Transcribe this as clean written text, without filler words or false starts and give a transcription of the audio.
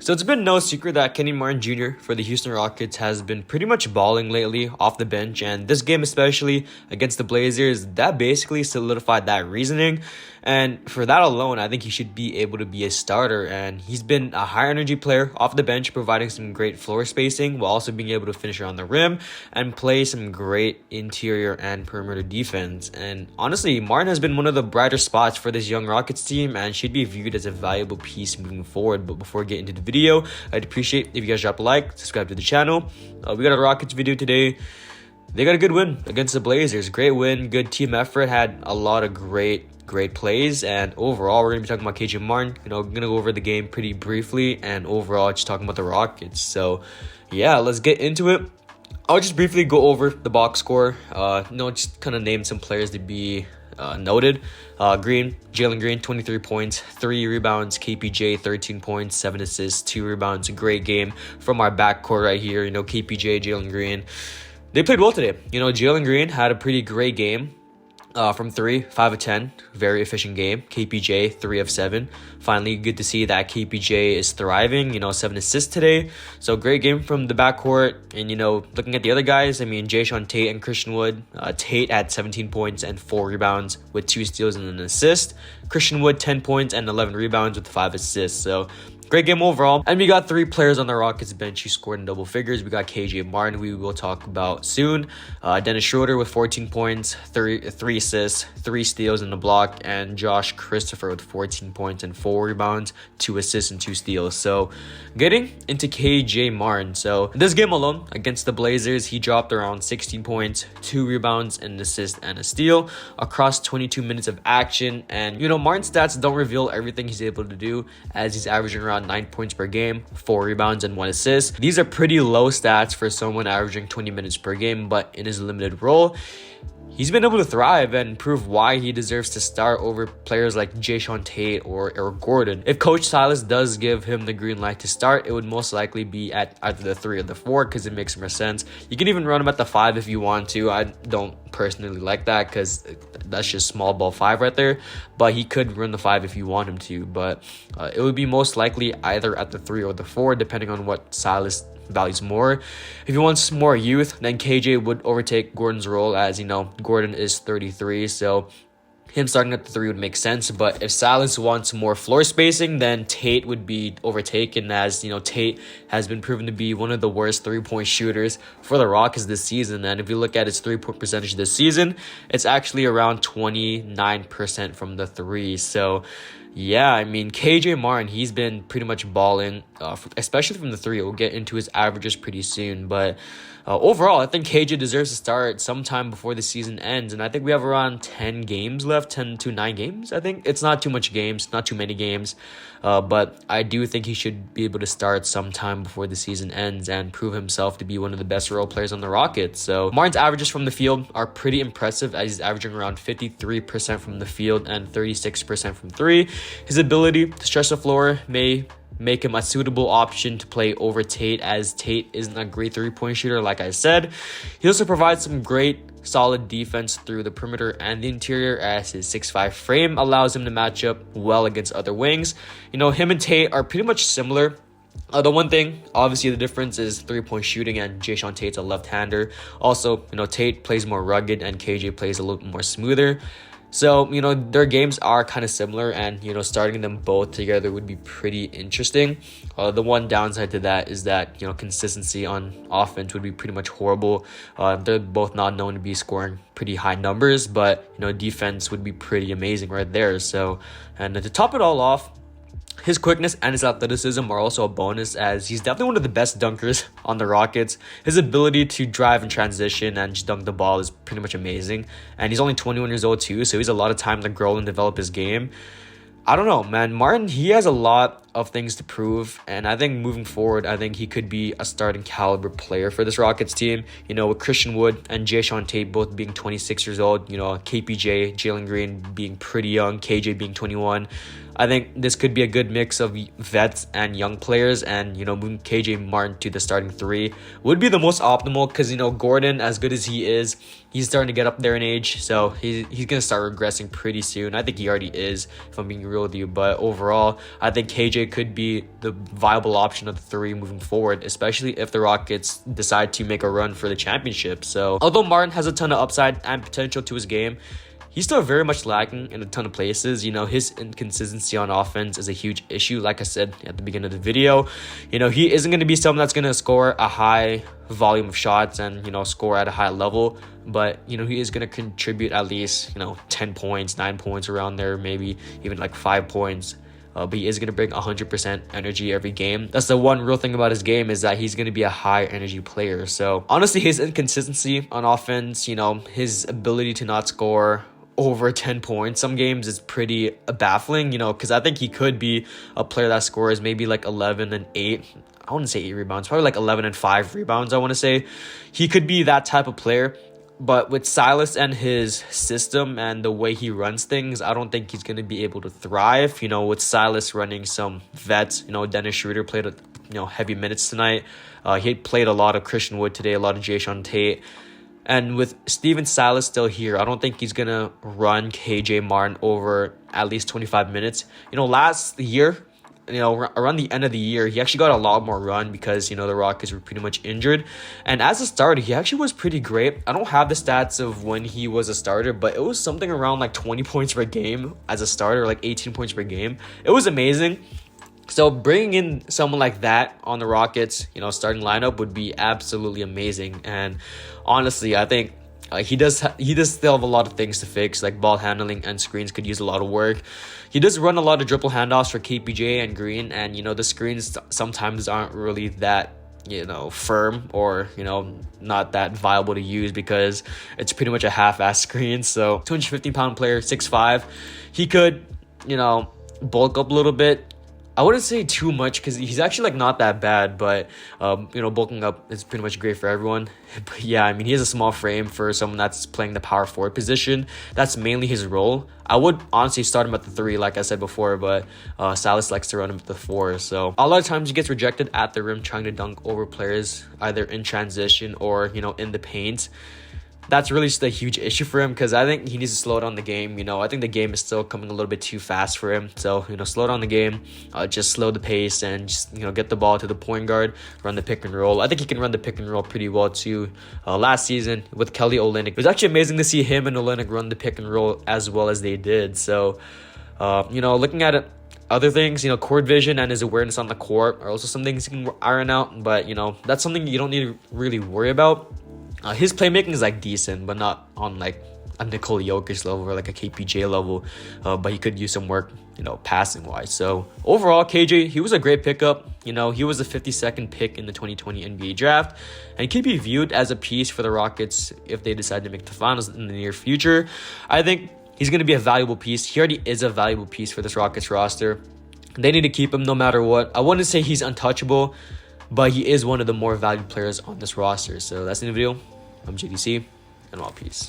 So it's been no secret that Kenyon Martin Jr. for the Houston Rockets has been pretty much balling lately off the bench, and this game especially against the Blazers, that basically solidified that reasoning. And for that alone, I think he should be able to be a starter, and he's been a high energy player off the bench, providing some great floor spacing while also being able to finish around the rim and play some great interior and perimeter defense. And honestly, Martin has been one of the brighter spots for this young Rockets team and should be viewed as a valuable piece moving forward. But before we get into the video, I'd appreciate if you guys drop a like, subscribe to the channel. We got a Rockets video today. They got a good win against the Blazers. Great win, good team effort, had a lot of great plays, and overall we're going to be talking about Jae'sean Martin. We're going to go over the game pretty briefly, and overall just talking about the Rockets. So yeah, let's get into it. I'll just briefly go over the box score. Just kind of name some players to be noted. Jalen Green, 23 points, 3 rebounds. KPJ, 13 points, 7 assists, 2 rebounds. A great game from our backcourt right here. KPJ, Jalen Green, they played well today. Jalen Green had a pretty great game. From 3, 5 of 10, very efficient game. KPJ, 3 of 7. Finally, good to see that KPJ is thriving. 7 assists today. So great game from the backcourt. And looking at the other guys, Jae'Sean Tate and Christian Wood. Tate had 17 points and 4 rebounds with 2 steals and an assist. Christian Wood, 10 points and 11 rebounds with 5 assists. So great game overall. And we got 3 players on the Rockets bench who scored in double figures. We got Jae'Sean Martin, we will talk about soon. Dennis Schroeder with 14 points, 3 assists, 3 steals and a block. And Josh Christopher with 14 points and 4 rebounds, 2 assists and 2 steals. So getting into Jae'Sean Martin. So this game alone against the Blazers, he dropped around 16 points, 2 rebounds, an assist and a steal across 22 minutes of action. And Martin's stats don't reveal everything he's able to do, as he's averaging around 9 points per game, 4 rebounds and 1 assist. These are pretty low stats for someone averaging 20 minutes per game, but in his limited role, he's been able to thrive and prove why he deserves to start over players like Jae'Sean Tate or Eric Gordon. If Coach Silas does give him the green light to start, it would most likely be at either the 3 or the 4 because it makes more sense. You can even run him at the 5 if you want to. I don't personally like that because that's just small ball 5 right there, but he could run the 5 if you want him to. But it would be most likely either at the 3 or the 4 depending on what Silas values more. If he wants more youth, then KJ would overtake Gordon's role, as Gordon is 33, so him starting at the 3 would make sense. But if Silas wants more floor spacing, then Tate would be overtaken, as Tate has been proven to be one of the worst 3-point shooters for the Rockets this season. And if you look at his 3-point percentage this season, it's actually around 29% from the 3. So yeah, Jae'Sean Martin, he's been pretty much balling, especially from the 3. We'll get into his averages pretty soon. But overall, I think KJ deserves to start sometime before the season ends. And I think we have around 10 games left, 10 to 9 games, I think. It's not too much games, not too many games. But I do think he should be able to start sometime before the season ends and prove himself to be one of the best role players on the Rockets. So Martin's averages from the field are pretty impressive, as he's averaging around 53% from the field and 36% from 3. His ability to stretch the floor may make him a suitable option to play over Tate, as Tate isn't a great 3-point shooter, like I said. He also provides some great solid defense through the perimeter and the interior, as his 6'5" frame allows him to match up well against other wings. Him and Tate are pretty much similar. The one thing, obviously, the difference is 3-point shooting, and Jae'Sean Tate's a left-hander. Also, Tate plays more rugged and KJ plays a little bit more smoother. So, their games are kind of similar, and, starting them both together would be pretty interesting. The one downside to that is that, consistency on offense would be pretty much horrible. They're both not known to be scoring pretty high numbers, but, defense would be pretty amazing right there. So, and to top it all off, his quickness and his athleticism are also a bonus, as he's definitely one of the best dunkers on the Rockets. His ability to drive and transition and just dunk the ball is pretty much amazing. And he's only 21 years old too, so he has a lot of time to grow and develop his game. I don't know, man. Martin, he has a lot of things to prove, and I think moving forward, I think he could be a starting caliber player for this Rockets team. With Christian Wood and Jae'Sean Tate both being 26 years old, KPJ, Jalen Green being pretty young, KJ being 21. I think this could be a good mix of vets and young players, and moving Jae'Sean Martin to the starting 3 would be the most optimal, because Gordon, as good as he is, he's starting to get up there in age, so he's gonna start regressing pretty soon. I think he already is, if I'm being real with you. But overall, I think KJ KJ could be the viable option of the three moving forward, especially if the Rockets decide to make a run for the championship. So although Martin has a ton of upside and potential to his game, he's still very much lacking in a ton of places. His inconsistency on offense is a huge issue. Like I said at the beginning of the video, he isn't going to be someone that's going to score a high volume of shots and, score at a high level. But, he is going to contribute at least, 10 points, 9 points around there, maybe even like 5 points. But he is going to bring 100% energy every game. That's the one real thing about his game, is that he's going to be a high energy player. So honestly, his inconsistency on offense, his ability to not score over 10 points some games is pretty baffling, because I think he could be a player that scores maybe like 11 and 8. I wouldn't say 8 rebounds, probably like 11 and 5 rebounds, I want to say. He could be that type of player. But with Silas and his system and the way he runs things, I don't think he's going to be able to thrive. With Silas running some vets, Dennis Schroeder played heavy minutes tonight. He played a lot of Christian Wood today, a lot of Jae'Sean Tate. And with Steven Silas still here, I don't think he's going to run KJ Martin over at least 25 minutes. Last year, around the end of the year, he actually got a lot more run because, the Rockets were pretty much injured. And as a starter, he actually was pretty great. I don't have the stats of when he was a starter, but it was something around like 20 points per game as a starter, like 18 points per game. It was amazing. So bringing in someone like that on the Rockets, starting lineup would be absolutely amazing. And honestly, I think he does still have a lot of things to fix, like ball handling and screens could use a lot of work. He does run a lot of dribble handoffs for KPJ and Green, and the screens sometimes aren't really that firm or not that viable to use because it's pretty much a half-ass screen. So 250-pound player, 6'5", he could bulk up a little bit. I wouldn't say too much because he's actually not that bad, but bulking up is pretty much great for everyone. But yeah, he has a small frame for someone that's playing the power forward position. That's mainly his role. I would honestly start him at the 3, like I said before, but Silas likes to run him at the 4. So a lot of times he gets rejected at the rim trying to dunk over players either in transition or in the paint. That's really just a huge issue for him because I think he needs to slow down the game. I think the game is still coming a little bit too fast for him. So, slow down the game, just slow the pace and just, get the ball to the point guard, run the pick and roll. I think he can run the pick and roll pretty well too. Last season with Kelly Olynyk, it was actually amazing to see him and Olynyk run the pick and roll as well as they did. So, looking at it, other things, court vision and his awareness on the court are also some things he can iron out. But, that's something you don't need to really worry about. His playmaking is decent, but not on a Nikola Jokic level or a KPJ level. But he could use some work, passing wise. So overall, KJ, he was a great pickup. He was the 52nd pick in the 2020 NBA draft, and he could be viewed as a piece for the Rockets if they decide to make the finals in the near future. I think he's going to be a valuable piece. He already is a valuable piece for this Rockets roster. They need to keep him no matter what. I wouldn't say he's untouchable, but he is one of the more valued players on this roster. So that's the video. I'm JDC, and all peace.